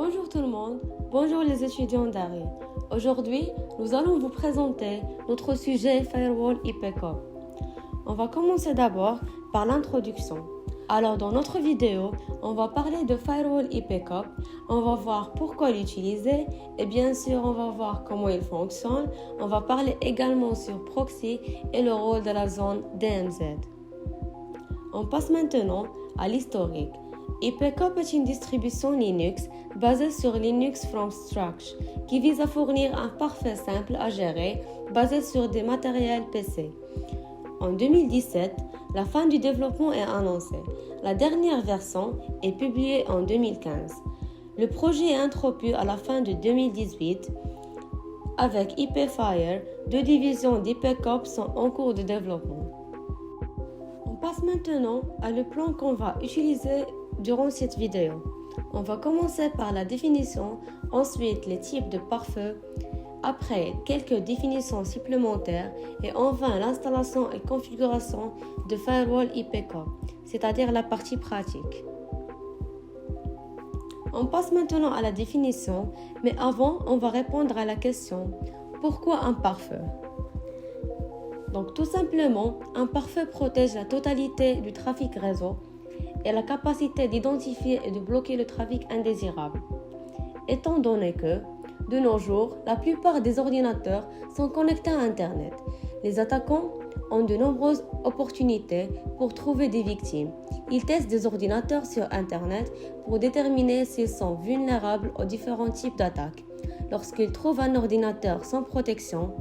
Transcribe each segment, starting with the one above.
Bonjour tout le monde, bonjour les étudiants d'Ari. Aujourd'hui, nous allons vous présenter notre sujet Firewall IPCOP. On va commencer d'abord par l'introduction. Alors dans notre vidéo, on va parler de Firewall IPCOP, on va voir pourquoi l'utiliser et bien sûr on va voir comment il fonctionne. On va parler également sur Proxy et le rôle de la zone DMZ. On passe maintenant à l'historique. IPCOP est une distribution Linux basée sur Linux from Scratch qui vise à fournir un pare-feu simple à gérer basé sur des matériels PC. En 2017, la fin du développement est annoncée. La dernière version est publiée en 2015. Le projet est interrompu à la fin de 2018 avec IPFire. Deux divisions d'IPCOP sont en cours de développement. On passe maintenant à le plan qu'on va utiliser durant cette vidéo. On va commencer par la définition, ensuite les types de pare-feu, après quelques définitions supplémentaires et enfin l'installation et configuration de Firewall IPCOP, c'est-à-dire la partie pratique. On passe maintenant à la définition, mais avant on va répondre à la question pourquoi un pare-feu? Donc tout simplement, un pare-feu protège la totalité du trafic réseau et la capacité d'identifier et de bloquer le trafic indésirable. Étant donné que, de nos jours, la plupart des ordinateurs sont connectés à Internet, les attaquants ont de nombreuses opportunités pour trouver des victimes. Ils testent des ordinateurs sur Internet pour déterminer s'ils sont vulnérables aux différents types d'attaques. Lorsqu'ils trouvent un ordinateur sans protection,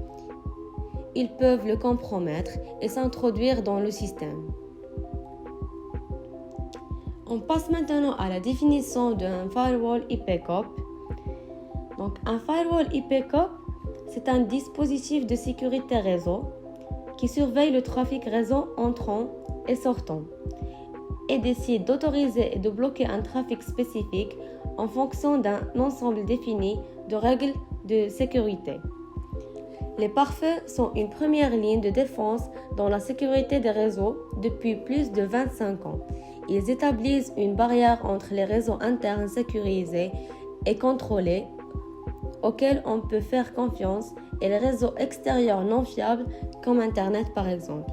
ils peuvent le compromettre et s'introduire dans le système. On passe maintenant à la définition d'un firewall IPCOP. Donc, un firewall IPCOP, c'est un dispositif de sécurité réseau qui surveille le trafic réseau entrant et sortant et décide d'autoriser et de bloquer un trafic spécifique en fonction d'un ensemble défini de règles de sécurité. Les pare-feux sont une première ligne de défense dans la sécurité des réseaux depuis plus de 25 ans. Ils établissent une barrière entre les réseaux internes sécurisés et contrôlés auxquels on peut faire confiance et les réseaux extérieurs non fiables comme Internet par exemple.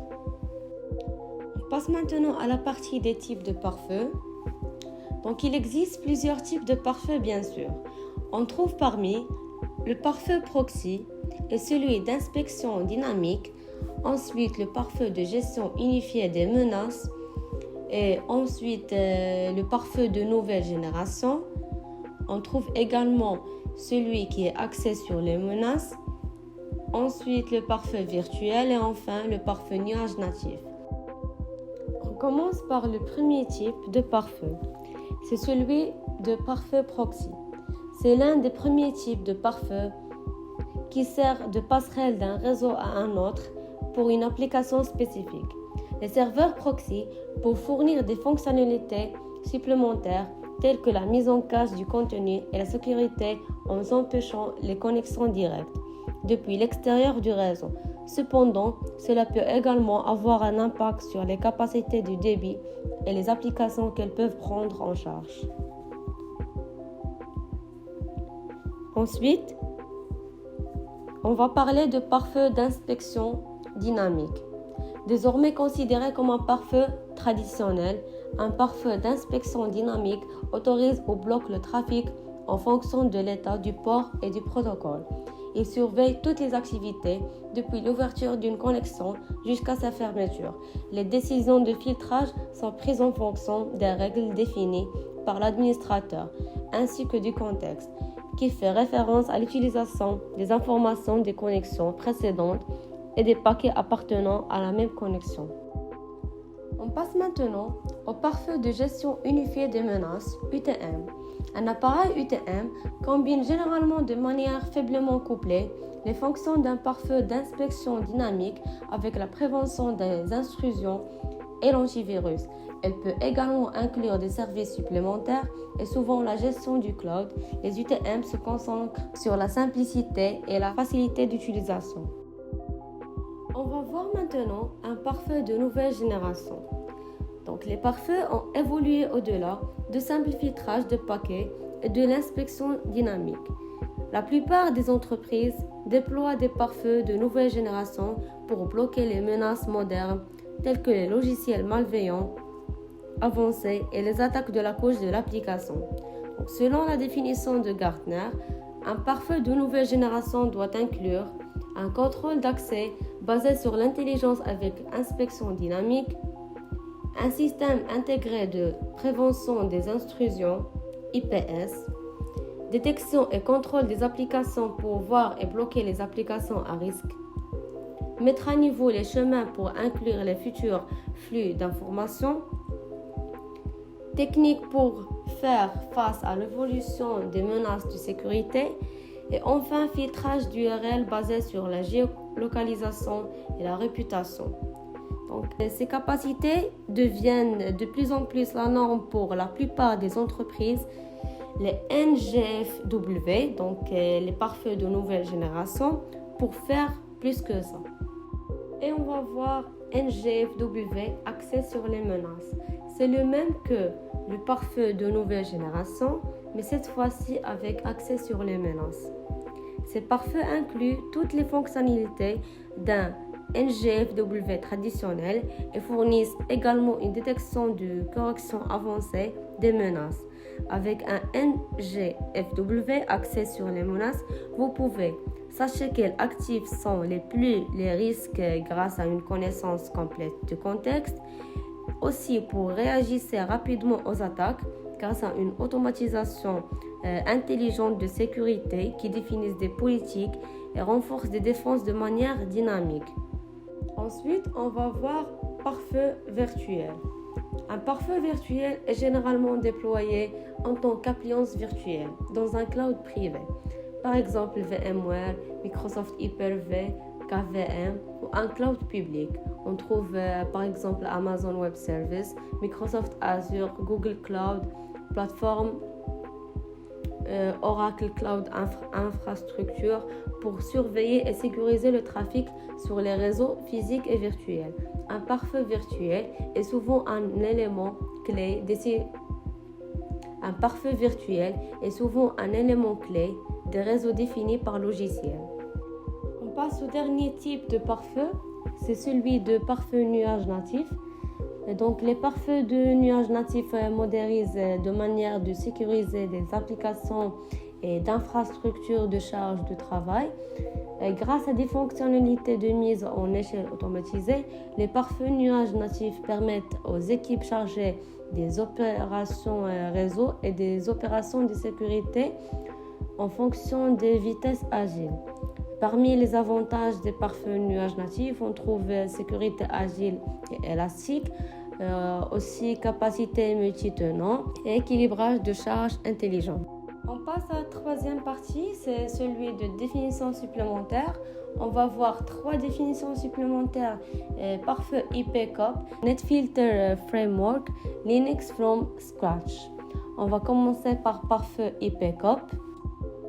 On passe maintenant à la partie des types de pare-feu. Donc il existe plusieurs types de pare-feu bien sûr. On trouve parmi le pare-feu proxy et celui d'inspection dynamique, ensuite le pare-feu de gestion unifiée des menaces et ensuite le pare-feu de nouvelle génération. On trouve également celui qui est axé sur les menaces, ensuite le pare-feu virtuel et enfin le pare-feu nuage natif. On commence par le premier type de pare-feu, c'est celui de pare-feu proxy. C'est l'un des premiers types de pare-feu qui sert de passerelle d'un réseau à un autre pour une application spécifique. Les serveurs proxy peuvent fournir des fonctionnalités supplémentaires telles que la mise en cache du contenu et la sécurité en empêchant les connexions directes depuis l'extérieur du réseau. Cependant, cela peut également avoir un impact sur les capacités du débit et les applications qu'elles peuvent prendre en charge. Ensuite, on va parler de pare-feu d'inspection dynamique. Désormais considéré comme un pare-feu traditionnel, un pare-feu d'inspection dynamique autorise ou bloque le trafic en fonction de l'état du port et du protocole. Il surveille toutes les activités depuis l'ouverture d'une connexion jusqu'à sa fermeture. Les décisions de filtrage sont prises en fonction des règles définies par l'administrateur ainsi que du contexte, qui fait référence à l'utilisation des informations des connexions précédentes et des paquets appartenant à la même connexion. On passe maintenant au pare-feu de gestion unifiée des menaces, UTM. Un appareil UTM combine généralement de manière faiblement couplée les fonctions d'un pare-feu d'inspection dynamique avec la prévention des intrusions et l'antivirus. Elle peut également inclure des services supplémentaires et souvent la gestion du cloud. Les UTM se concentrent sur la simplicité et la facilité d'utilisation. On va voir maintenant un pare-feu de nouvelle génération. Donc les pare-feux ont évolué au-delà de simples filtrages de paquets et de l'inspection dynamique. La plupart des entreprises déploient des pare-feux de nouvelle génération pour bloquer les menaces modernes telles que les logiciels malveillants avancés et les attaques de la couche de l'application. Donc, selon la définition de Gartner, un pare-feu de nouvelle génération doit inclure un contrôle d'accès basé sur l'intelligence avec inspection dynamique, un système intégré de prévention des intrusions IPS, détection et contrôle des applications pour voir et bloquer les applications à risque, mettre à niveau les chemins pour inclure les futurs flux d'informations, techniques pour faire face à l'évolution des menaces de sécurité et enfin filtrage d'URL basé sur la géolocalisation et la réputation. Donc, ces capacités deviennent de plus en plus la norme pour la plupart des entreprises. Les NGFW, donc les pare-feux de nouvelle génération, pour faire plus que ça. Et on va voir NGFW, accès sur les menaces. C'est le même que le pare-feu de nouvelle génération, mais cette fois-ci avec accès sur les menaces. Ces pare-feux incluent toutes les fonctionnalités d'un NGFW traditionnel et fournissent également une détection de correction avancée des menaces. Avec un NGFW accès sur les menaces, vous pouvez sachez quels actifs sont les risques grâce à une connaissance complète du contexte. Aussi pour réagir rapidement aux attaques grâce à une automatisation intelligente de sécurité qui définit des politiques et renforce des défenses de manière dynamique. Ensuite, on va voir pare-feu virtuel. Un pare-feu virtuel est généralement déployé en tant qu'appliance virtuelle dans un cloud privé. Par exemple, VMware, Microsoft Hyper-V, KVM ou un cloud public. On trouve par exemple Amazon Web Services, Microsoft Azure, Google Cloud, plateforme Oracle Cloud Infrastructure pour surveiller et sécuriser le trafic sur les réseaux physiques et virtuels. Un pare-feu virtuel est souvent un élément clé des réseaux définis par logiciel. On passe au dernier type de pare-feu, c'est celui de pare-feu nuage natif. Et donc, les pare-feux de nuage natif modélisent de manière de sécuriser des applications et d'infrastructures de charge de travail. Et grâce à des fonctionnalités de mise en échelle automatisées, les pare-feux nuage natifs permettent aux équipes chargées des opérations réseau et des opérations de sécurité en fonction des vitesses agiles. Parmi les avantages des pare-feux nuage natifs, on trouve sécurité agile et élastique, aussi capacité multitenant et équilibrage de charge intelligent. On passe à la troisième partie, c'est celui de définition supplémentaire. On va voir 3 définitions supplémentaires, pare-feu IPCOP, NetFilter Framework, Linux from Scratch. On va commencer par pare-feu IPCOP.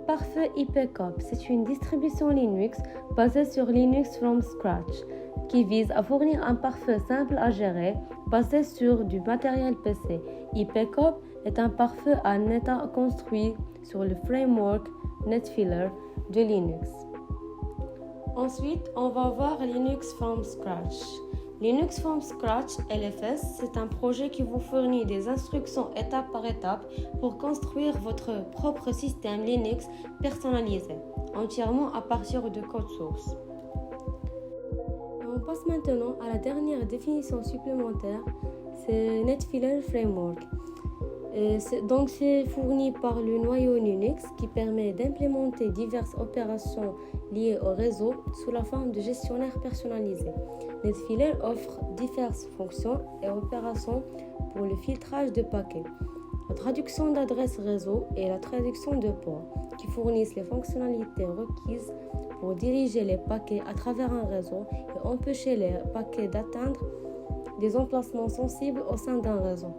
Pare-feu IPCOP, c'est une distribution Linux basée sur Linux from Scratch qui vise à fournir un pare-feu simple à gérer basé sur du matériel PC. IPCOP est un pare-feu en état construit sur le framework NetFilter de Linux. Ensuite, on va voir Linux from Scratch. Linux from Scratch, LFS, c'est un projet qui vous fournit des instructions étape par étape pour construire votre propre système Linux personnalisé, entièrement à partir de code source. On passe maintenant à la dernière définition supplémentaire, c'est NetFilter Framework. C'est fourni par le noyau Linux qui permet d'implémenter diverses opérations liées au réseau sous la forme de gestionnaire personnalisé. NetFilter offre diverses fonctions et opérations pour le filtrage de paquets, la traduction d'adresses réseau et la traduction de ports qui fournissent les fonctionnalités requises pour diriger les paquets à travers un réseau et empêcher les paquets d'atteindre des emplacements sensibles au sein d'un réseau.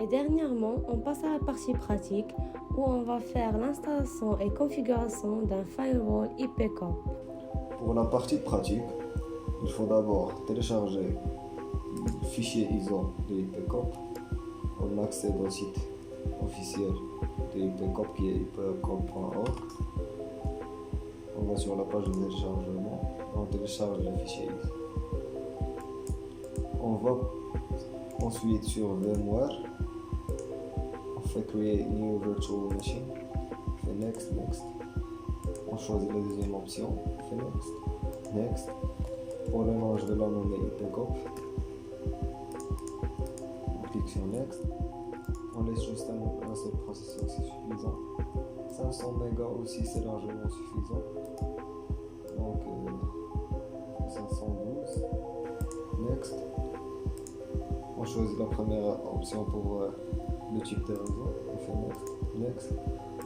Et dernièrement, on passe à la partie pratique où on va faire l'installation et configuration d'un firewall IPCOP. Pour la partie pratique, il faut d'abord télécharger le fichier ISO de IPCOP on accède au site officiel de IPCOP qui est ipcop.org. On va sur la page de téléchargement, on télécharge les fichiers. On va ensuite sur VMware, on fait créer New Virtual Machine, on fait Next. On choisit la deuxième option, on fait Next. Pour le nom, je vais la nommer IPCOP. On clique sur Next. On laisse juste un seul processeur, c'est suffisant. 500 mégas aussi, c'est largement suffisant. Donc 512. Next. On choisit la première option pour le type de réseau. On fait Next.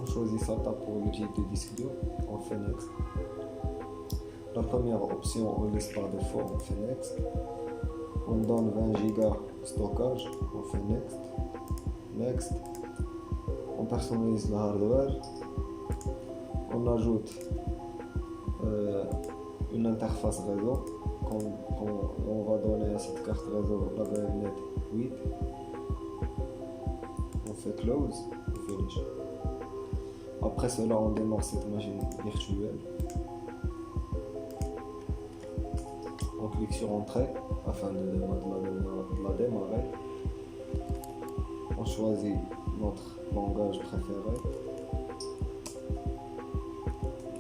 On choisit SATA pour le type de disque dur. On fait Next. La première option, on laisse par défaut. On fait Next. On donne 20 Go de stockage. On fait Next. On personnalise le hardware. On ajoute une interface réseau. On va donner à cette carte réseau la baïonnette 8. On fait Close et Finish. Après cela, on démarre cette machine virtuelle. On clique sur Entrée afin de la démarrer. On choisit notre langage préféré,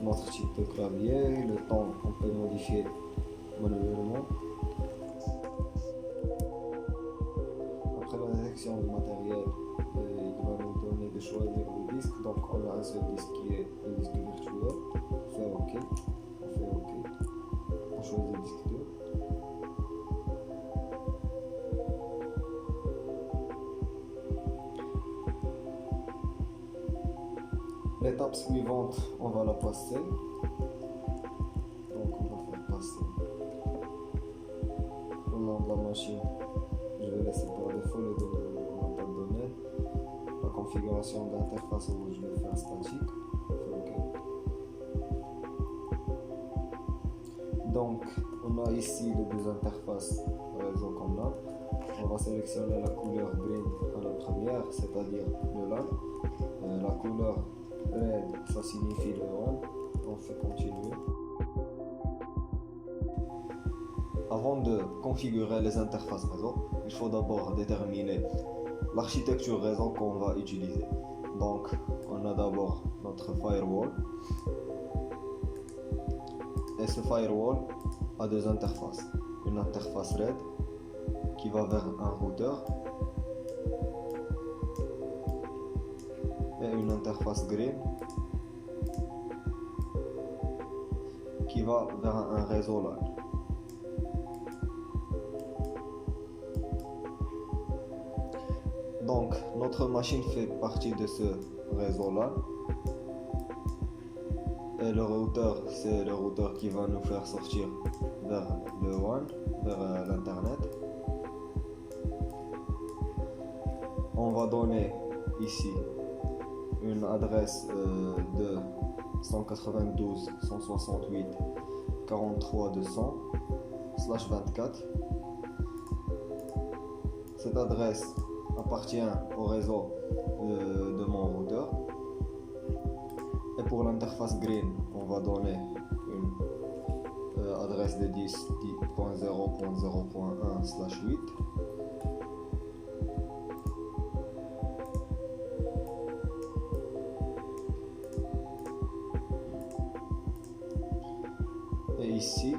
notre type de clavier, le temps qu'on peut modifier manuellement. Après la détection du matériel, il va nous donner de choisir le disque. Donc on a un seul disque qui est le disque virtuel. On fait OK. On choisit le disque 2. L'étape suivante, on va la passer. Donc on va faire passer le nom de la machine. Je vais laisser par défaut les données qu'on n'a pas donné. La configuration d'interface rouge, je vais faire statique. OK. Donc on a ici les deux interfaces réseau qu'on a. On va sélectionner la couleur green à la première, c'est-à-dire le LAN. La couleur red, ça signifie le WAN. On fait continuer. Avant de configurer les interfaces réseau, il faut d'abord déterminer l'architecture réseau qu'on va utiliser. Donc, on a d'abord notre firewall. Et ce firewall a deux interfaces. Une interface red qui va vers un routeur et une interface green qui va vers un réseau LAN. Donc notre machine fait partie de ce réseau LAN et le routeur, c'est le routeur qui va nous faire sortir vers le WAN, vers l'internet. On va donner ici une adresse de 192.168.43.200/24. Cette adresse appartient au réseau de mon routeur. Et pour l'interface green, on va donner une adresse de 10.0.0.1/8. Et ici,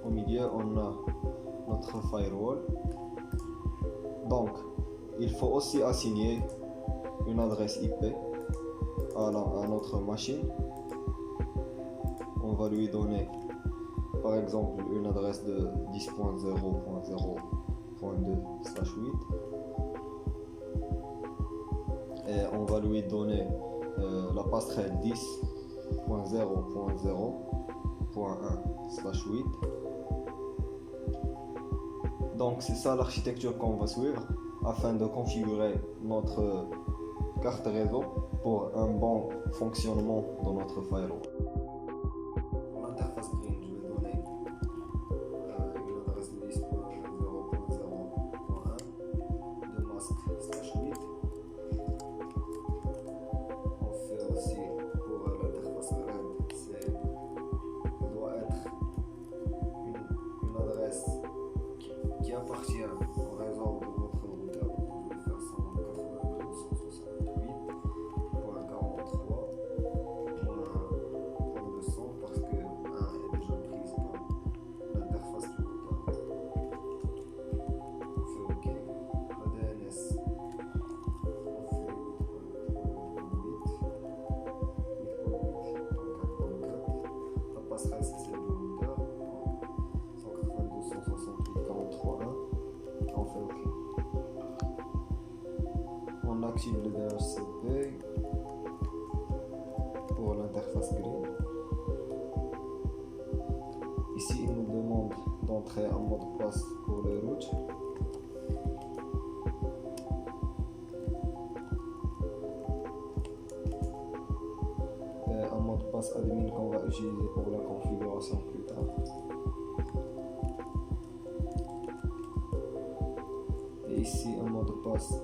au milieu, on a notre firewall. Donc, il faut aussi assigner une adresse IP à notre machine. On va lui donner, par exemple, une adresse de 10.0.0.2/8. Et on va lui donner la passerelle 10.0.0.1/8. Donc c'est ça l'architecture qu'on va suivre afin de configurer notre carte réseau pour un bon fonctionnement dans notre firewall. Pour l'interface green, je vais donner une adresse de 10.0.0.1 de masque/8. appartient au réseau de votre routeur. Vous pouvez faire 192.168.43.3200 parce que 1 est déjà prise par l'interface du routeur. On fait OK. La DNS, on fait 8.8. La passerelle, c'est celle du routeur. 192.168.43.1. On fait OK. On active le DHCP pour l'interface green. Ici, il nous demande d'entrer un mot de passe pour le route. Un mot de passe admin qu'on va utiliser pour la configuration plus tard. Et ici, un mot de passe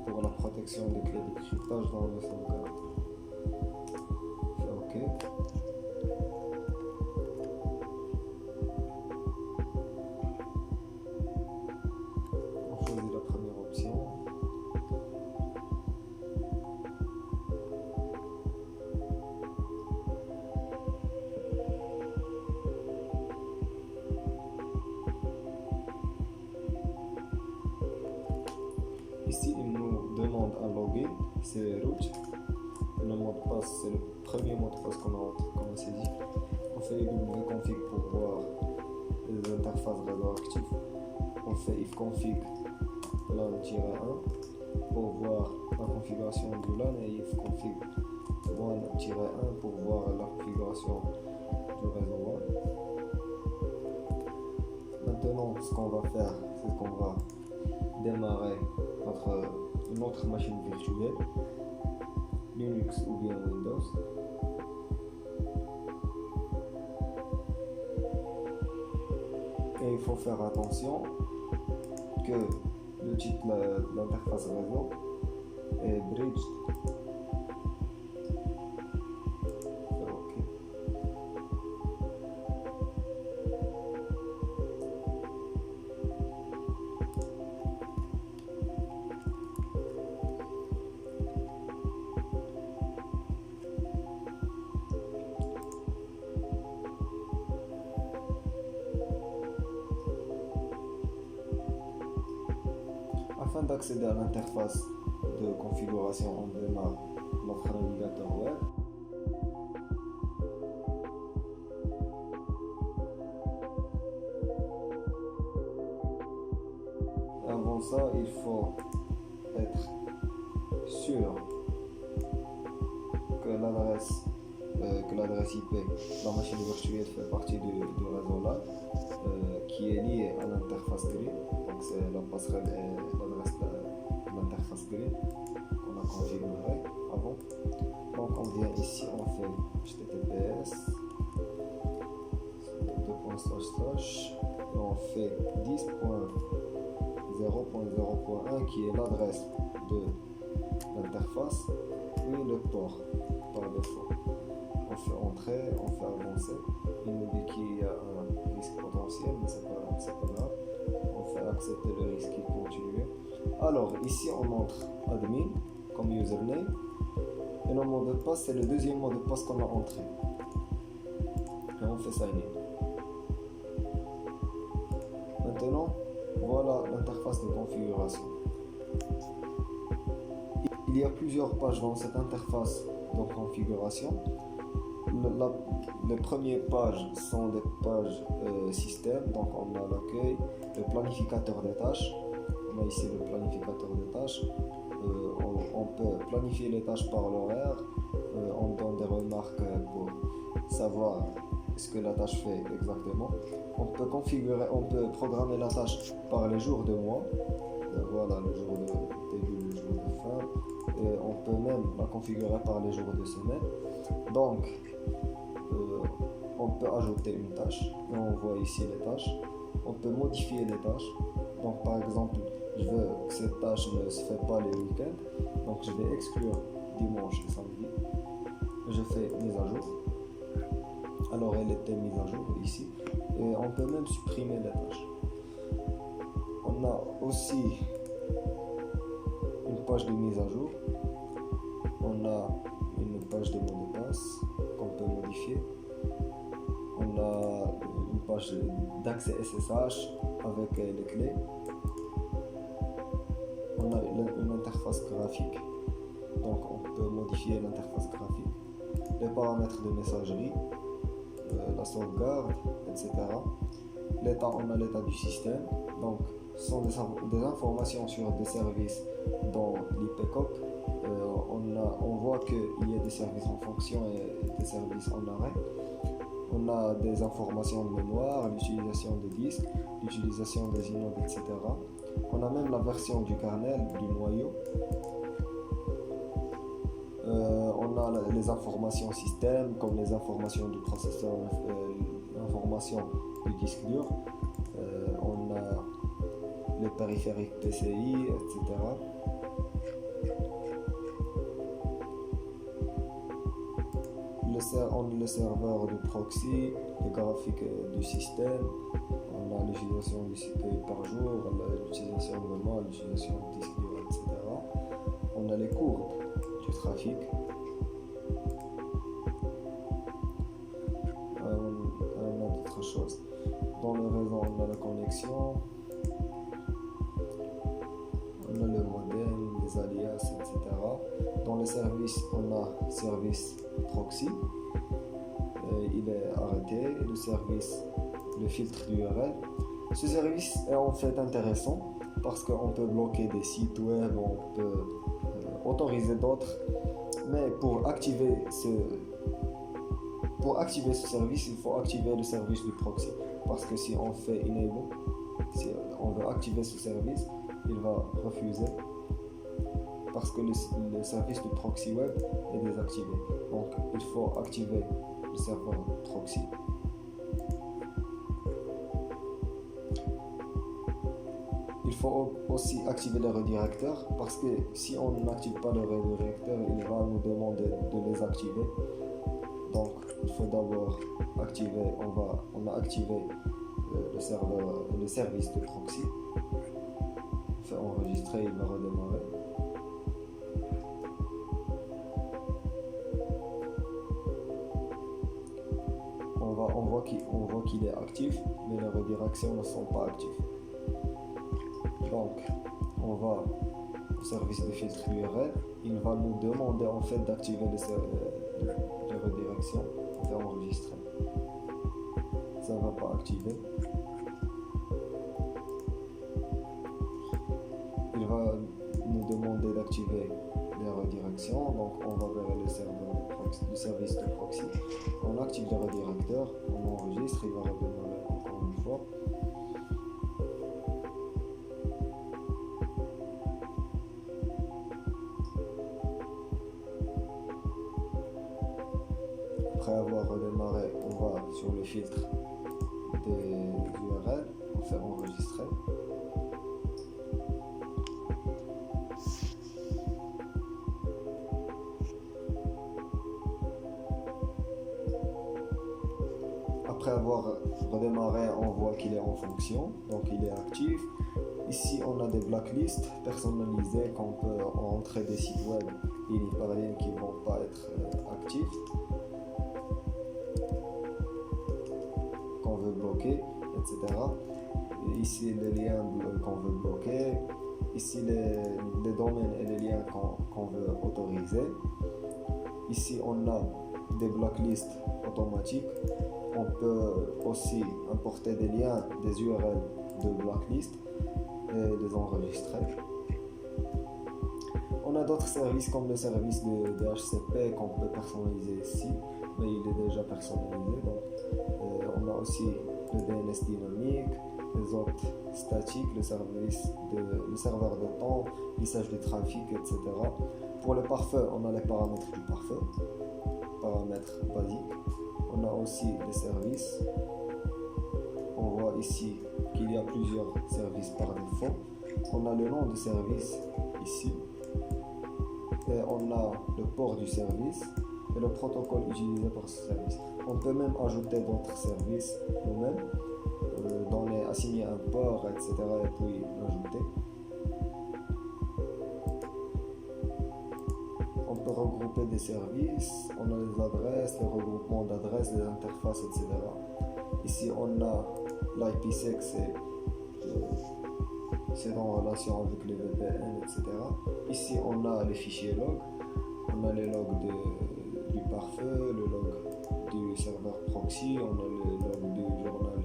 pour la protection des clés de cryptage dans le sauvegarde. Fait OK. On choisit la première option. Ici, il nous demande un login, c'est root. Le mot de passe, c'est le premier mot de passe qu'on a saisi. On fait wconfig pour voir les interfaces réseau actives. On fait ifconfig LAN-1 pour voir la configuration du LAN et ifconfig WAN-1 pour voir la configuration du réseau WAN. Maintenant, ce qu'on va faire, c'est qu'on va démarrer une autre machine virtuelle, Linux ou bien Windows. Et il faut faire attention que le titre de l'interface réseau est bridged. OK. Afin d'accéder à l'interface de configuration, on démarre notre navigateur web. Avant ça, il faut être sûr que l'adresse IP, la machine virtuelle fait partie du réseau là, qui est lié à l'interface green. Donc c'est la passerelle et l'adresse de l'interface green qu'on a configuré avant. Donc on vient ici, on fait https et on fait 10.0.0.1 qui est l'adresse de l'interface et le port par défaut. On fait entrer, on fait avancer. Il nous dit qu'il y a un risque potentiel, mais c'est pas grave. On fait accepter le risque et continuer. Alors ici on entre admin comme username et le mot de passe c'est le deuxième mot de passe qu'on a entré. Et on fait sign in. Maintenant, voilà l'interface de configuration. Il y a plusieurs pages dans cette interface de configuration. Les premières pages sont des pages système, donc on a l'accueil, le planificateur des tâches. On a ici le planificateur des tâches. On peut planifier les tâches par l'horaire. On donne des remarques pour savoir ce que la tâche fait exactement. On peut programmer la tâche par les jours de mois. Voilà, le jour de début, le jour de fin. Et on peut même la configurer par les jours de semaine. Donc, on peut ajouter une tâche. Et on voit ici les tâches. On peut modifier les tâches. Donc, par exemple, je veux que cette tâche ne se fait pas les week-ends. Donc, je vais exclure dimanche et samedi. Je fais mise à jour. Alors, elle était mise à jour ici. Et on peut même supprimer les tâches. aussi une page de mise à jour. On a une page de mot de passe qu'on peut modifier. On a une page d'accès SSH avec les clés. On a une interface graphique, donc on peut modifier l'interface graphique, les paramètres de messagerie, la sauvegarde, etc. On a l'état du système, donc ce sont des informations sur des services dans l'IPCOP. On voit qu'il y a des services en fonction et des services en arrêt. On a des informations de mémoire, l'utilisation de disques, l'utilisation des inodes, etc. On a même la version du kernel, du noyau. On a les informations système, comme les informations du processeur, l'information du disque dur. On a les périphériques PCI, etc. On a le serveur du proxy, le graphique du système. On a l'utilisation du CPU par jour, l'utilisation de mémoire, l'utilisation du disque dur, etc. On a les courbes du trafic. On a d'autres choses. Dans le réseau, on a la connexion, on a le modem, les alias, etc. Dans les services, on a service proxy. Il est arrêté, le service, le filtre d'URL. Ce service est en fait intéressant parce qu'on peut bloquer des sites web, on peut autoriser d'autres, mais pour activer ce service, il faut activer le service du proxy, parce que si on fait enable, si on veut activer ce service, il va refuser parce que le service du proxy web est désactivé. Donc il faut activer le serveur proxy. Il faut aussi activer le redirecteur, parce que si on n'active pas le redirecteur, il va nous demander de les activer. Donc il faut d'abord activer, on a activé le service de proxy. On fait enregistrer, il va redémarrer. On voit qu'il est actif, mais les redirections ne sont pas actives. Donc, on va au service de filtre URL. Il va nous demander en fait d'activer les redirections. On va enregistrer. Ça ne va pas activer. Il va nous demander d'activer les redirections. Donc, on va vers le service de proxy. On active le redirecteur. On enregistre. Il va redémarrer encore une fois. Après avoir redémarré, on va sur le filtre des URL, on fait enregistrer. Après avoir redémarré, on voit qu'il est en fonction, donc il est actif. Ici, on a des blacklists personnalisées qu'on peut entrer des sites web ligne par ligne qui ne vont pas être actifs, qu'on veut bloquer, etc. Et ici, les liens qu'on veut bloquer. Ici, les domaines et les liens qu'on veut autoriser. Ici, on a des blacklists automatiques. On peut aussi importer des liens, des URL de blacklist et les enregistrer. On a d'autres services comme le service de DHCP qu'on peut personnaliser ici, mais il est déjà personnalisé. Donc, on a aussi le DNS dynamique, les hôtes statiques, le serveur de temps, lissage du trafic, etc. Pour le pare-feu, on a les paramètres du pare-feu, paramètres basiques. On a aussi les services. On voit ici qu'il y a plusieurs services par défaut. On a le nom du service ici. Et on a le port du service et le protocole utilisé par ce service. On peut même ajouter d'autres services nous-mêmes, assigner un port port, etc. et puis l'ajouter. On peut regrouper des services, on a les adresses, les regroupements d'adresses, les interfaces, etc. Ici on a l'IPsec, c'est en relation avec les VPN, etc. Ici on a les fichiers logs, on a les logs du pare-feu, le log du serveur proxy, on a le log du journal